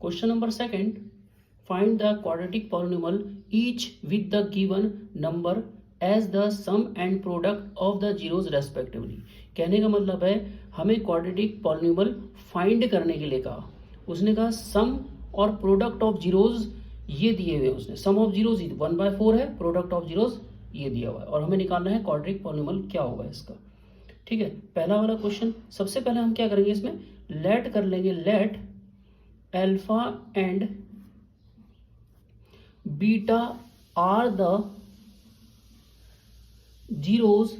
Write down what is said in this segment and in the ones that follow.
Question number second, find the quadratic polynomial each with the given number as the sum and product of the zeros respectively. कहने का मतलब है हमें quadratic polynomial find करने के लिए कहा। उसने कहा सम और प्रोडक्ट ऑफ जीरोज ये दिए हुए, उसने सम ऑफ जीरोज 1/4 है, प्रोडक्ट ऑफ जीरोज ये दिया हुआ है, और हमें निकालना है क्वाड्रेटिक पॉलिनोमियल क्या होगा इसका। ठीक है, पहला वाला क्वेश्चन, सबसे पहले हम क्या करेंगे इसमें लेट कर लेंगे, let alpha and beta are the zeros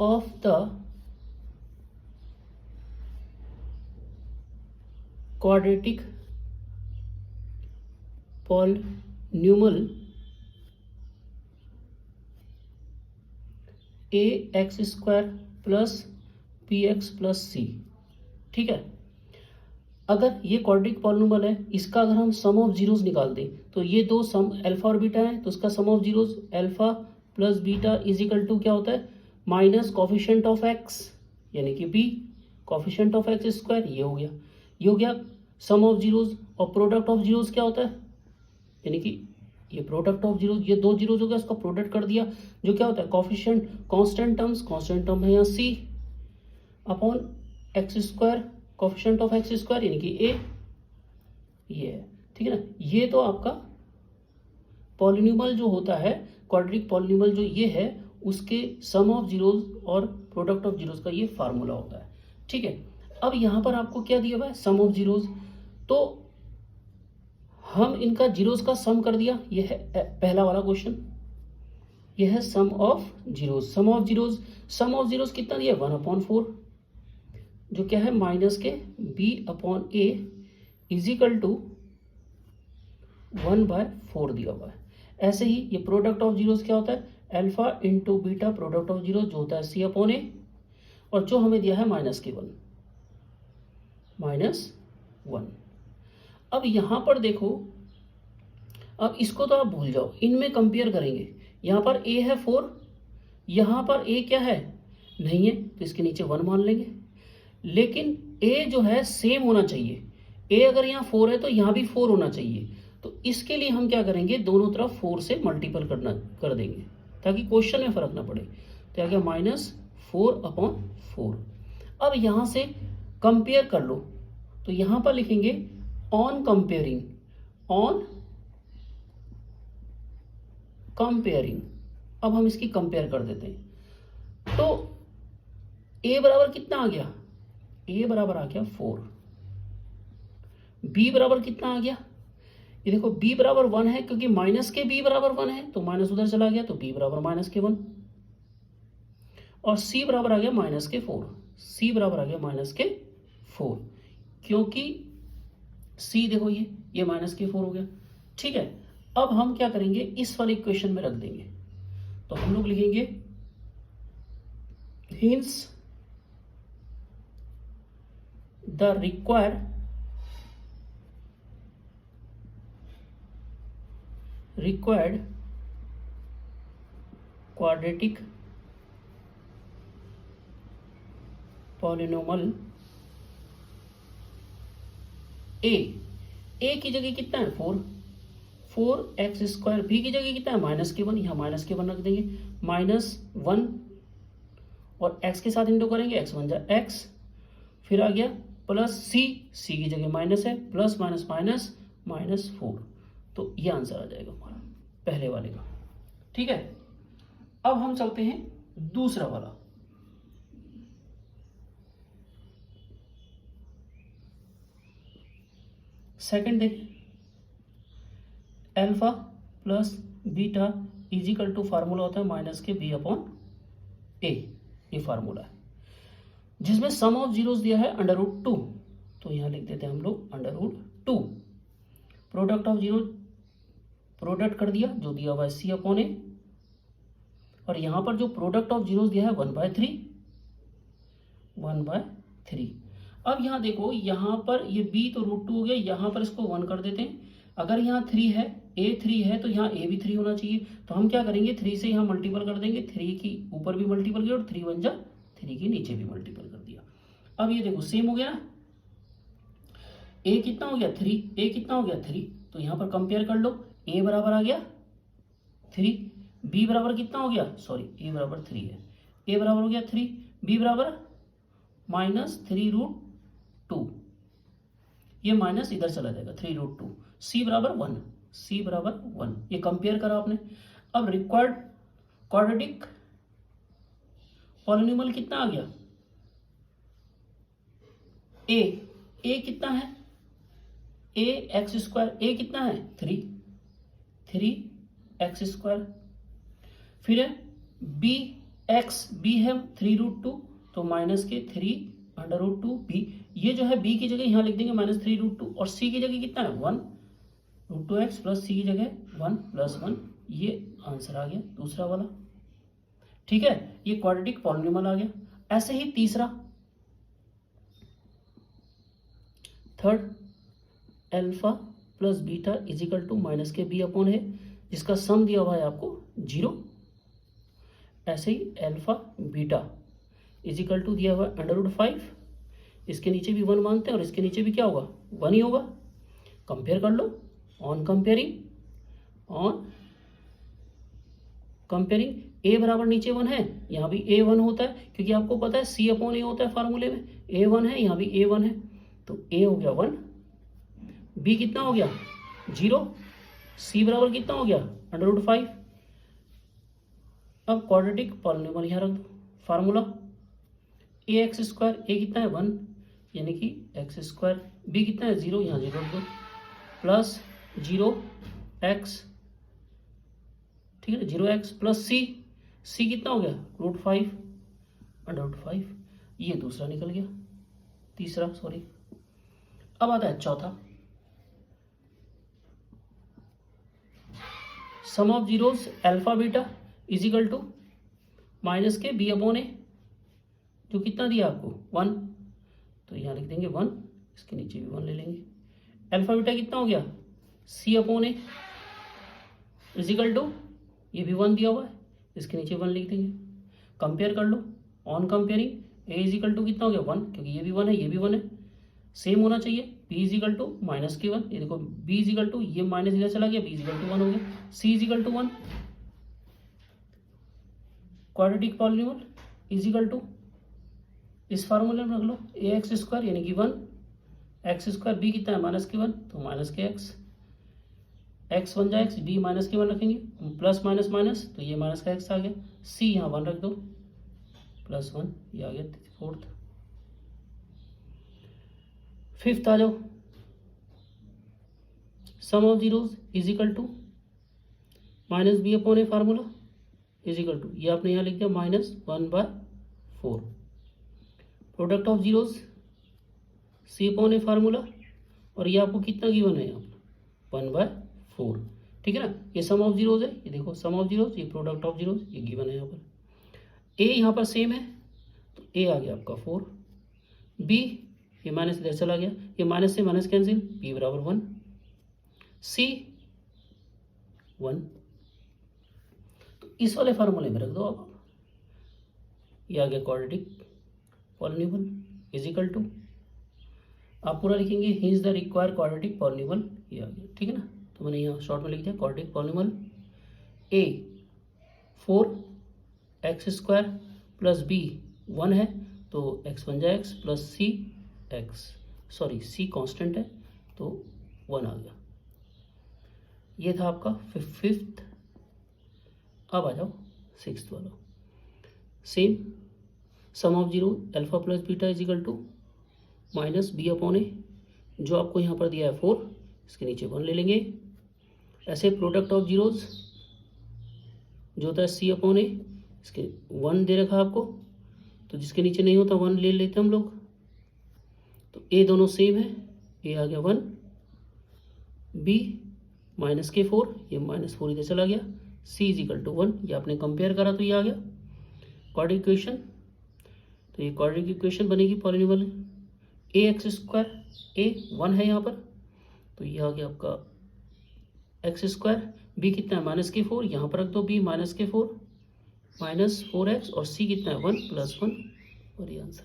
of the quadratic polynomial ax square plus b x plus c. ठीक है, अगर ये क्वाड्रेटिक पॉलिनोमियल है, इसका अगर हम सम ऑफ जीरोज निकाल दें तो ये दो सम अल्फा और बीटा है, तो इसका sum of zeros alpha plus beta is equal to क्या होता है माइनस कॉफिशिएंट ऑफ एक्स यानी कि b, coefficient of x square ये हो गया, ये हो गया सम ऑफ जीरोज, और प्रोडक्ट ऑफ जीरोज क्या होता है यानी कि ये प्रोडक्ट ऑफ जीरोज, ये दो जीरोज हो गया, इसका प्रोडक्ट कर दिया जो क्या होता है coefficient constant terms, constant term है यहाँ c upon x square, coefficient of x square यानी कि ए, ये है। ठीक है ना, ये तो आपका पॉलिनोमियल जो होता है क्वाड्रेटिक पॉलिनोमियल जो ये है उसके सम ऑफ जीरोज और प्रोडक्ट ऑफ जीरोज का ये फार्मूला होता है। ठीक है, अब यहां पर आपको क्या दिया हुआ है सम ऑफ जीरोज, तो हम इनका जीरोज का सम कर दिया, ये है पहला वाला क्वेश्चन, ये है sum of zeros. Sum of zeros, sum of zeros कितना दिया 1/4 जो क्या है माइनस के b/a इज इक्वल टू 1/4 दिया हुआ है। ऐसे ही ये प्रोडक्ट ऑफ जीरोज क्या होता है alpha into beta, product of zero जो होता है c/a, और जो हमें दिया है -1। अब यहां पर देखो, अब इसको तो आप भूल जाओ, इनमें कंपेयर करेंगे, यहां पर a है 4, यहां पर a क्या है नहीं है, तो इसके नीचे 1 मान लेंगे, लेकिन a जो है सेम होना चाहिए, a अगर यहाँ 4 है तो यहाँ भी 4 होना चाहिए, तो इसके लिए हम क्या करेंगे दोनों तरफ 4 से मल्टीपल कर देंगे ताकि क्वेश्चन में फर्क ना पड़े। तो क्या -4/4। अब यहां से कंपेयर कर लो, तो यहां पर लिखेंगे ऑन कंपेयरिंग। अब हम इसकी कंपेयर कर देते हैं, तो a बराबर कितना आ गया, a बराबर आ गया 4, b बराबर कितना आ गया, ये देखो b बराबर 1 है क्योंकि माइनस के b बराबर 1 है, तो माइनस उधर चला गया, तो b बराबर -1, और c बराबर आ गया -4, c बराबर आ गया -4 क्योंकि c देखो ये -4 हो गया। ठीक है, अब हम क्या करेंगे इस वाले इक्वेशन में रख देंगे, तो हम लोग लिखेंगे hints the required quadratic polynomial a की जगह कितना है 4x स्क्वायर, b की जगह कितना है -1, यहाँ -1 रख देंगे, -1 और x के साथ इंटू करेंगे, x 1 जा x, फिर आ गया प्लस c की जगह माइनस है, प्लस -4, तो ये आंसर आ जाएगा हमारा पहले वाले का। ठीक है, अब हम चलते हैं दूसरा वाला। सेकंड देखें, alpha plus beta is equal to formula होता है -b/a, ये फार्मूला है जिसमें सम ऑफ जीरोस दिया है √2, तो यहां लिख देते हैं हम लोग √2, प्रोडक्ट ऑफ जीरो प्रोडक्ट कर दिया जो दिया हुआ है c/a, और यहां पर जो प्रोडक्ट ऑफ जीरोस दिया है 1/3। अब यहां देखो, यहां पर ये b तो √2 हो गया, यहां पर इसको 1 कर देते हैं, अगर यहाँ 3 है a 3 है तो यहाँ a भी 3 होना चाहिए, तो हम क्या करेंगे 3 से यहाँ मल्टीपल कर देंगे, 3 की ऊपर भी मल्टीपल किया और 3 1 जा 3 के नीचे भी मल्टीपल कर दिया। अब ये देखो सेम हो गया ना, ए कितना हो गया 3, ए कितना हो गया 3, तो यहाँ पर कंपेयर कर लो, ए बराबर आ गया 3, बी बराबर कितना हो गया, सॉरी ए बराबर 3 है, ए बराबर हो गया 3, बी बराबर -3√2, ये माइनस इधर चला जाएगा 3√2, सी बराबर 1, सी बराबर 1, ये कंपेयर करा आपने। अब रिक्वायर्ड क्वाड्रेटिक पॉलिनॉमियल कितना आ गया, ए कितना है, ए एक्स स्क्वायर, ए कितना है 3x², फिर है बी एक्स, बी है 3√2, तो माइनस के 3√2 बी, ये जो है बी की जगह यहाँ लिख देंगे -3√2, और सी की जगह कितना है 1√2x प्लस सी की जगह 1 + 1, ये आंसर आ गया दूसरा वाला। ठीक है, ये क्वाड्रेटिक पॉलिनॉमियल आ गया। ऐसे ही तीसरा, third, alpha plus beta is equal to minus के बी अपॉन है, जिसका सम दिया हुआ है आपको 0। ऐसे ही अल्फा बीटा इजिकल टू दिया हुआ है √5, इसके नीचे भी 1 मानते हैं और इसके नीचे भी क्या होगा 1 ही होगा। कंपेयर कर लो, ऑन कंपेयरिंग ए बराबर नीचे 1 है, यहाँ भी ए 1 होता है, क्योंकि आपको पता है सी अपॉन ए होता है फार्मूले में, ए 1 है, यहाँ भी ए 1 है, तो ए हो गया 1, बी कितना हो गया 0, सी बराबर कितना हो गया √5। अब क्वाड्रेटिक पॉलिनॉमियल यहाँ रख दो, फार्मूला ax², ए कितना है 1, यानी कि x², बी कितना है 0, यहाँ 0 रख दो, प्लस 0x, ठीक है, 0x प्लस सी कितना हो गया √5, ये दूसरा निकल गया, तीसरा सॉरी। अब आता है चौथा, sum of zeros alpha beta is equal to minus के बी अपॉन ए, जो कितना दिया आपको 1, तो यहाँ लिख देंगे 1, इसके नीचे भी 1 ले लेंगे। अल्फा बीटा कितना हो गया सी अपॉन ए इजिकल टू, ये भी 1 दिया हुआ है, इसके नीचे 1 लिख देंगे। कंपेयर कर लो, on comparing a equal to कितना हो गया 1, क्योंकि ये भी 1 है, ये भी 1 है, सेम होना चाहिए। b इजिकल टू माइनस के 1, ये देखो b इजिकल टू, ये माइनस इधर चला गया, b इजिकल टू 1 हो गया, c is equal to 1, quadratic polynomial is equal to, इस फार्मूले में रख लो ax² यानी कि 1, x², b कितना है -1, तो माइनस के x बन जाए x, b -1 रखेंगे, प्लस माइनस माइनस, तो ये माइनस का x आ गया, c यहाँ 1 रख दो, +1, ये आ गया फोर्थ। फिफ्थ आ जाओ, sum of zeros equal to minus b upon a formula equal to, ये आपने यहाँ लिख दिया -1/4, product of zeros c upon a formula, और ये आपको कितना गिवन है यहाँ पर 1/4, ठीक है ना। ये सम ऑफ जीरोस है, ये देखो सम ऑफ जीरोस, ये प्रोडक्ट ऑफ जीरोस, ये गिवन है यहाँ पर। ए यहाँ पर सेम है, तो ए आ गया आपका 4, बी ये माइनस इधर चला गया, ये माइनस से माइनस कैंसिल, बी बराबर 1, सी 1, तो इस वाले फार्मूले में रख दो आप, ये आ गया क्वाड्रेटिक पॉलिनॉमियल इजिकल टू, आप पूरा लिखेंगे he is the required quadratic polynomial, ये आ गया, ठीक है ना। तो मैंने यहाँ शॉर्ट में लिख दिया क्वाड्रेटिक पॉलिनॉमियल, ए 4x² प्लस बी 1 है, तो x बन जाए x प्लस सी एक्स, सॉरी सी कांस्टेंट है, तो 1 आ गया। ये था आपका फिफ्थ। अब आ जाओ सिक्स्थ वाला, same sum of zero alpha plus beta is equal to minus b upon a, जो आपको यहाँ पर दिया है 4, इसके नीचे 1 ले लेंगे। ऐसे प्रोडक्ट ऑफ जीरोज जो होता है सी अपॉन ए, इसके 1 दे रखा है आपको, तो जिसके नीचे नहीं होता 1 ले लेते हम लोग, तो ए दोनों सेम है, ए आ गया 1, बी माइनस के 4, ये -4 इधर चला गया, सी इजिकल टू 1, ये आपने कंपेयर करा तो ये आ गया क्वाड्रेटिक इक्वेशन। तो ये क्वाड्रेटिक इक्वेशन बनेगी पॉलिनॉमियल ax², ए 1 है यहाँ पर, तो ये आ गया आपका x², बी कितना है -4, यहाँ पर रख दो b -4 -4x, और c कितना है 1 + 1, और ये आंसर